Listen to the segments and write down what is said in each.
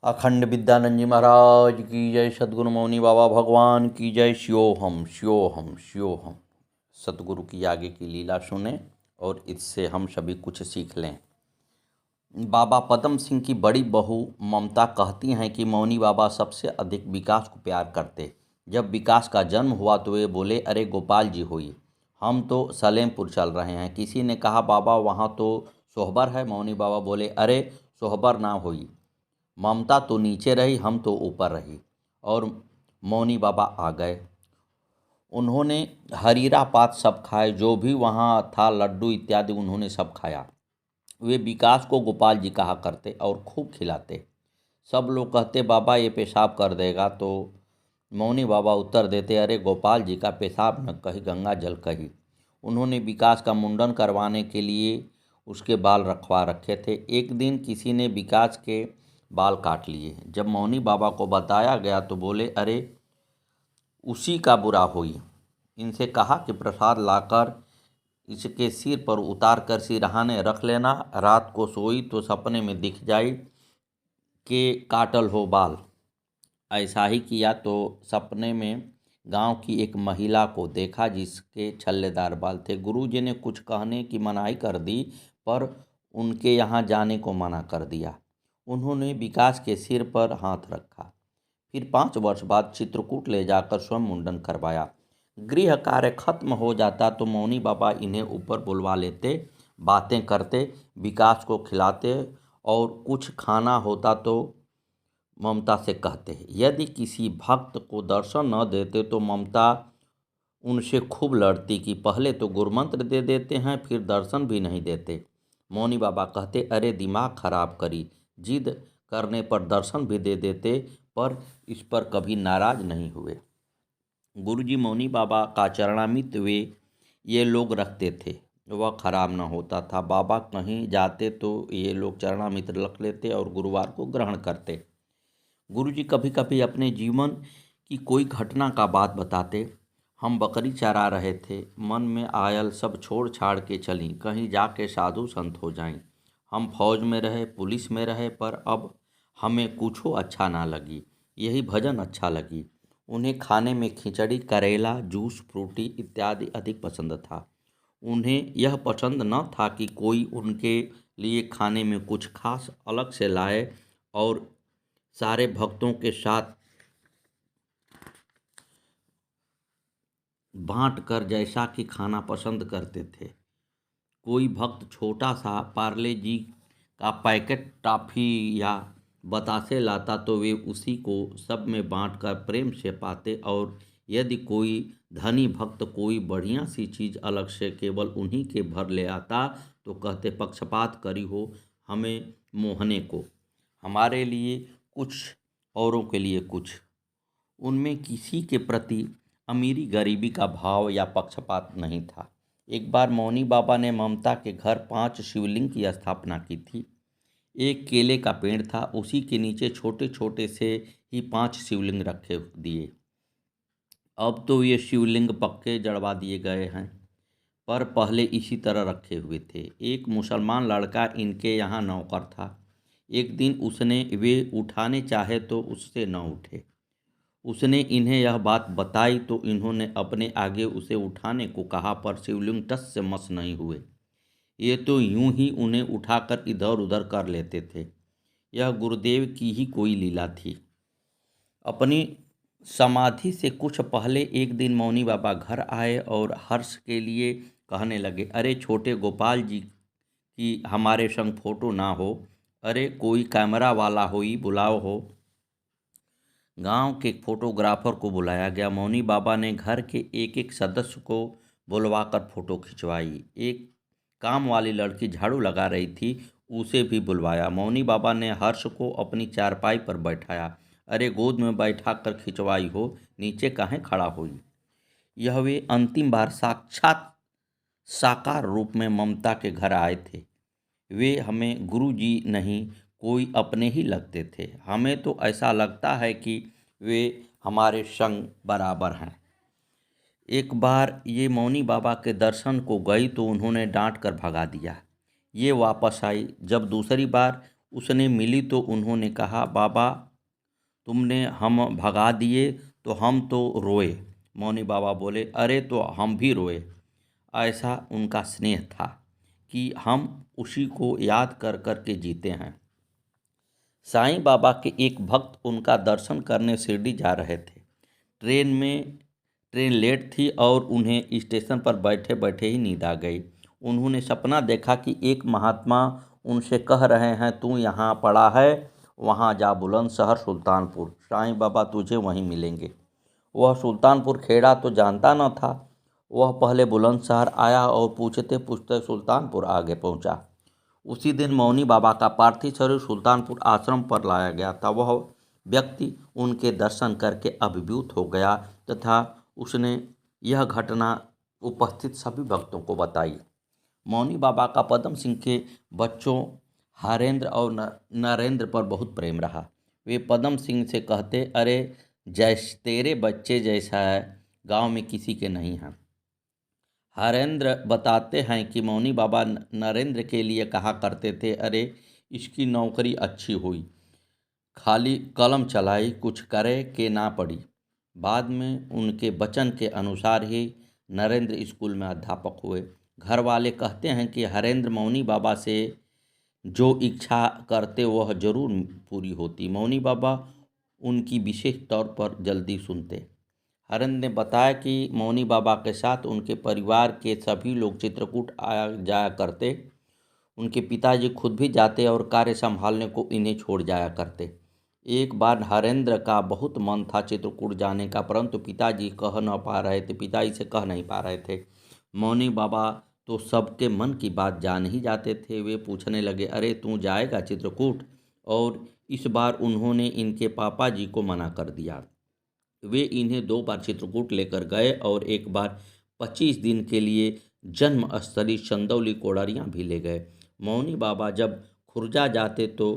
अखंड विद्यानंद जी महाराज की जय। सद्गुरु मौनी बाबा भगवान की जय। शिवोहम शिवोहम शिवोहम। सतगुरु की आगे की लीला सुने और इससे हम सभी कुछ सीख लें। बाबा पदम सिंह की बड़ी बहू ममता कहती हैं कि मौनी बाबा सबसे अधिक विकास को प्यार करते। जब विकास का जन्म हुआ तो वे बोले, अरे गोपाल जी होइए, हम तो सलेमपुर चल रहे हैं। किसी ने कहा, बाबा वहाँ तो सोहबर है। मौनी बाबा बोले, अरे सोहबर ना होई। ममता तो नीचे रही, हम तो ऊपर रही। और मौनी बाबा आ गए। उन्होंने हरीरा पात सब खाए, जो भी वहाँ था, लड्डू इत्यादि उन्होंने सब खाया। वे विकास को गोपाल जी कहा करते और खूब खिलाते। सब लोग कहते, बाबा ये पेशाब कर देगा, तो मौनी बाबा उत्तर देते, अरे गोपाल जी का पेशाब न कही, गंगा जल कही। उन्होंने विकास का मुंडन करवाने के लिए उसके बाल रखवा रखे थे। एक दिन किसी ने विकास के बाल काट लिए। जब मौनी बाबा को बताया गया तो बोले, अरे उसी का बुरा हुई। इनसे कहा कि प्रसाद लाकर इसके सिर पर उतार कर सिरहाने रख लेना। रात को सोई तो सपने में दिख जाई कि काटल हो बाल। ऐसा ही किया तो सपने में गांव की एक महिला को देखा जिसके छल्लेदार बाल थे। गुरुजी ने कुछ कहने की मनाही कर दी, पर उनके यहाँ जाने को मना कर दिया। उन्होंने विकास के सिर पर हाथ रखा। फिर 5 वर्ष बाद चित्रकूट ले जाकर स्वयं मुंडन करवाया। गृह कार्य खत्म हो जाता तो मौनी बाबा इन्हें ऊपर बुलवा लेते, बातें करते, विकास को खिलाते और कुछ खाना होता तो ममता से कहते। यदि किसी भक्त को दर्शन न देते तो ममता उनसे खूब लड़ती कि पहले तो गुरुमंत्र दे देते हैं, फिर दर्शन भी नहीं देते। मौनी बाबा कहते, अरे दिमाग खराब करी, जिद करने पर दर्शन भी दे देते, पर इस पर कभी नाराज नहीं हुए। गुरुजी मौनी बाबा का चरणामृत वे ये लोग रखते थे, वह खराब न होता था। बाबा कहीं जाते तो ये लोग चरणामृत रख लेते और गुरुवार को ग्रहण करते। गुरुजी कभी कभी अपने जीवन की कोई घटना का बात बताते। हम बकरी चरा रहे थे, मन में आयल सब छोड़ छाड़ के चली, कहीं जाके साधु संत हो जाएं। हम फौज में रहे, पुलिस में रहे, पर अब हमें कुछो अच्छा ना लगी, यही भजन अच्छा लगी। उन्हें खाने में खिचड़ी, करेला, जूस, फ्रूटी इत्यादि अधिक पसंद था। उन्हें यह पसंद न था कि कोई उनके लिए खाने में कुछ खास अलग से लाए, और सारे भक्तों के साथ बांट कर जैसा कि खाना पसंद करते थे। कोई भक्त छोटा सा पार्ले जी का पैकेट टॉफ़ी या बतासे लाता तो वे उसी को सब में बांटकर प्रेम से पाते। और यदि कोई धनी भक्त कोई बढ़िया सी चीज़ अलग से केवल उन्हीं के भर ले आता तो कहते, पक्षपात करी हो, हमें मोहने को, हमारे लिए कुछ औरों के लिए कुछ। उनमें किसी के प्रति अमीरी गरीबी का भाव या पक्षपात नहीं था। एक बार मौनी बाबा ने ममता के घर 5 शिवलिंग की स्थापना की थी। एक केले का पेड़ था, उसी के नीचे छोटे छोटे से ही 5 शिवलिंग रखे दिए। अब तो ये शिवलिंग पक्के जड़वा दिए गए हैं, पर पहले इसी तरह रखे हुए थे। एक मुसलमान लड़का इनके यहाँ नौकर था। एक दिन उसने वे उठाने चाहे तो उससे न उठे। उसने इन्हें यह बात बताई तो इन्होंने अपने आगे उसे उठाने को कहा, पर शिवलिंग टस से मस नहीं हुए। ये तो यूं ही उन्हें उठाकर इधर उधर कर लेते थे। यह गुरुदेव की ही कोई लीला थी। अपनी समाधि से कुछ पहले एक दिन मौनी बाबा घर आए और हर्ष के लिए कहने लगे, अरे छोटे गोपाल जी की हमारे संग फोटो ना हो, अरे कोई कैमरा वाला होई बुलाओ हो। गांव के फोटोग्राफर को बुलाया गया। मौनी बाबा ने घर के एक एक सदस्य को बुलवाकर फोटो खिंचवाई। एक काम वाली लड़की झाड़ू लगा रही थी, उसे भी बुलवाया। मौनी बाबा ने हर्ष को अपनी चारपाई पर बैठाया। अरे गोद में बैठा कर खिंचवाई हो, नीचे काहे खड़ा हुई। यह वे अंतिम बार साक्षात साकार रूप में ममता के घर आए थे। वे हमें गुरु जी नहीं, कोई अपने ही लगते थे। हमें तो ऐसा लगता है कि वे हमारे संग बराबर हैं। एक बार ये मौनी बाबा के दर्शन को गई तो उन्होंने डांट कर भगा दिया। ये वापस आई। जब दूसरी बार उसने मिली तो उन्होंने कहा, बाबा तुमने हम भगा दिए तो हम तो रोए। मौनी बाबा बोले, अरे तो हम भी रोए। ऐसा उनका स्नेह था कि हम उसी को याद कर कर के जीते हैं। साईं बाबा के एक भक्त उनका दर्शन करने शिरडी जा रहे थे। ट्रेन लेट थी और उन्हें स्टेशन पर बैठे बैठे ही नींद आ गई। उन्होंने सपना देखा कि एक महात्मा उनसे कह रहे हैं, तू यहाँ पड़ा है, वहाँ जा बुलंदशहर सुल्तानपुर, साईं बाबा तुझे वहीं मिलेंगे। वह सुल्तानपुर खेड़ा तो जानता न था। वह पहले बुलंदशहर आया और पूछते पूछते सुल्तानपुर आगे पहुँचा। उसी दिन मौनी बाबा का पार्थिव शरीर सुल्तानपुर आश्रम पर लाया गया था। वह व्यक्ति उनके दर्शन करके अभिभूत हो गया तथा उसने यह घटना उपस्थित सभी भक्तों को बताई। मौनी बाबा का पदम सिंह के बच्चों हरेंद्र और नरेंद्र पर बहुत प्रेम रहा। वे पदम सिंह से कहते, अरे जैसे तेरे बच्चे जैसा है गांव में किसी के नहीं हैं। हरेंद्र बताते हैं कि मौनी बाबा नरेंद्र के लिए कहा करते थे, अरे इसकी नौकरी अच्छी हुई, खाली कलम चलाई, कुछ करे के ना पड़ी। बाद में उनके वचन के अनुसार ही नरेंद्र स्कूल में अध्यापक हुए। घर वाले कहते हैं कि हरेंद्र मौनी बाबा से जो इच्छा करते वह जरूर पूरी होती। मौनी बाबा उनकी विशेष तौर पर जल्दी सुनते। हरेंद्र ने बताया कि मौनी बाबा के साथ उनके परिवार के सभी लोग चित्रकूट आया जाया करते। उनके पिताजी खुद भी जाते और कार्य संभालने को इन्हें छोड़ जाया करते। एक बार हरेंद्र का बहुत मन था चित्रकूट जाने का, परंतु पिताजी से कह नहीं पा रहे थे। मौनी बाबा तो सबके मन की बात जान ही जाते थे। वे पूछने लगे, अरे तू जाएगा चित्रकूट? और इस बार उन्होंने इनके पापा जी को मना कर दिया। वे इन्हें 2 बार चित्रकूट लेकर गए और एक बार 25 दिन के लिए जन्मस्थली चंदौली कोडरिया भी ले गए। मौनी बाबा जब खुर्जा जाते तो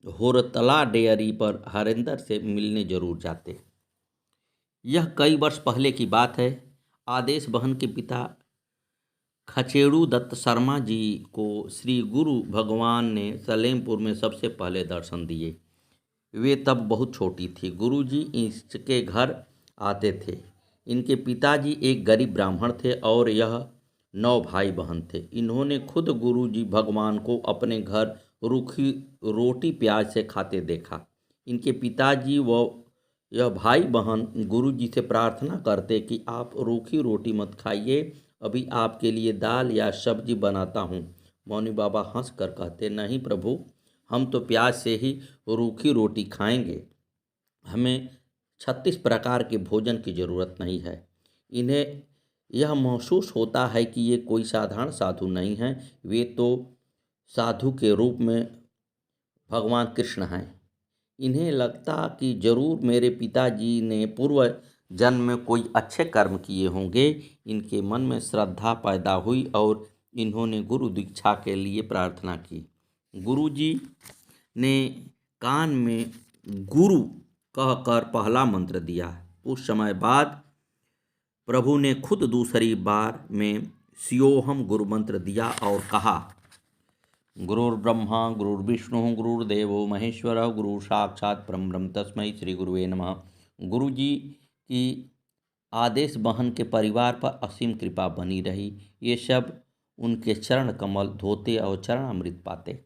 होरतला डेयरी पर हरेंद्र से मिलने जरूर जाते। यह कई वर्ष पहले की बात है। आदेश बहन के पिता खचेड़ू दत्त शर्मा जी को श्री गुरु भगवान ने सलेमपुर में सबसे पहले दर्शन दिए। वे तब बहुत छोटी थी। गुरुजी इसके घर आते थे। इनके पिताजी एक गरीब ब्राह्मण थे और यह 9 भाई बहन थे। इन्होंने खुद गुरुजी भगवान को अपने घर रूखी रोटी प्याज से खाते देखा। इनके पिताजी व यह भाई बहन गुरुजी से प्रार्थना करते कि आप रूखी रोटी मत खाइए, अभी आपके लिए दाल या सब्जी बनाता हूँ। मौनी बाबा हंस कर कहते, नहीं प्रभु, हम तो प्याज से ही रूखी रोटी खाएंगे। हमें 36 प्रकार के भोजन की ज़रूरत नहीं है। इन्हें यह महसूस होता है कि ये कोई साधारण साधु नहीं हैं, वे तो साधु के रूप में भगवान कृष्ण हैं। इन्हें लगता कि जरूर मेरे पिताजी ने पूर्व जन्म में कोई अच्छे कर्म किए होंगे। इनके मन में श्रद्धा पैदा हुई और इन्होंने गुरु दीक्षा के लिए प्रार्थना की। गुरुजी ने कान में गुरु कहकर पहला मंत्र दिया। उस समय बाद प्रभु ने खुद दूसरी बार में स्योहम गुरु मंत्र दिया और कहा, गुरुर्ब्रह्मा गुरुर्विष्णु गुरुर्देवो महेश्वर गुरु साक्षात परब्रह्म तस्मै श्री गुरुवे नमः। गुरुजी की आदेश बहन के परिवार पर असीम कृपा बनी रही। ये सब उनके चरण कमल धोते और चरण अमृत पाते।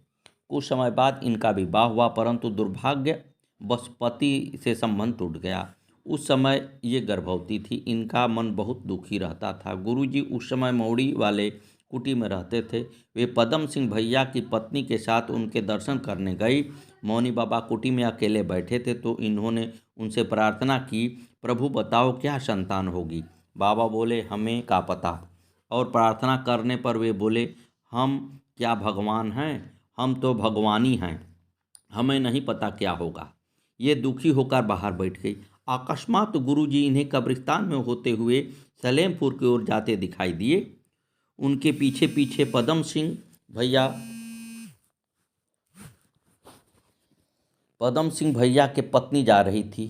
कुछ समय बाद इनका विवाह हुआ, परंतु दुर्भाग्य बस पति से संबंध टूट गया। उस समय ये गर्भवती थी। इनका मन बहुत दुखी रहता था। गुरुजी उस समय मौड़ी वाले कुटी में रहते थे। वे पदम सिंह भैया की पत्नी के साथ उनके दर्शन करने गई। मौनी बाबा कुटी में अकेले बैठे थे तो इन्होंने उनसे प्रार्थना की, प्रभु बताओ क्या संतान होगी? बाबा बोले, हमें क्या पता। और प्रार्थना करने पर वे बोले, हम क्या भगवान हैं? हम तो भगवानी हैं, हमें नहीं पता क्या होगा। ये दुखी होकर बाहर बैठ गई। अकस्मात गुरुजी इन्हें कब्रिस्तान में होते हुए सलेमपुर की ओर जाते दिखाई दिए। उनके पीछे पीछे पदम सिंह भैया के पत्नी जा रही थी।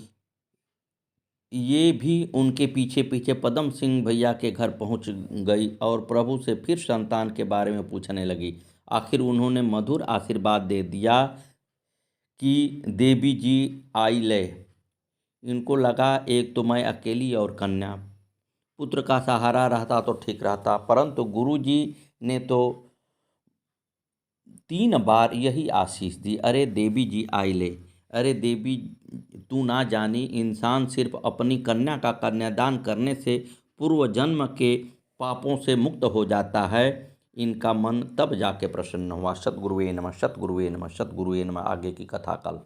ये भी उनके पीछे पीछे पदम सिंह भैया के घर पहुंच गई और प्रभु से फिर संतान के बारे में पूछने लगी। आखिर उन्होंने मधुर आशीर्वाद दे दिया कि देवी जी आई ले। इनको लगा एक तो मैं अकेली और कन्या, पुत्र का सहारा रहता तो ठीक रहता, परंतु गुरु जी ने तो 3 बार यही आशीष दी, अरे देवी जी आई ले। अरे देवी, तू ना जानी, इंसान सिर्फ अपनी कन्या का कन्यादान करने से पूर्व जन्म के पापों से मुक्त हो जाता है। इनका मन तब जाके प्रसन्न हुआ। सतगुरुवे नमः, सतगुरुवे नमः, सतगुरुवे नमः। आगे की कथा कल।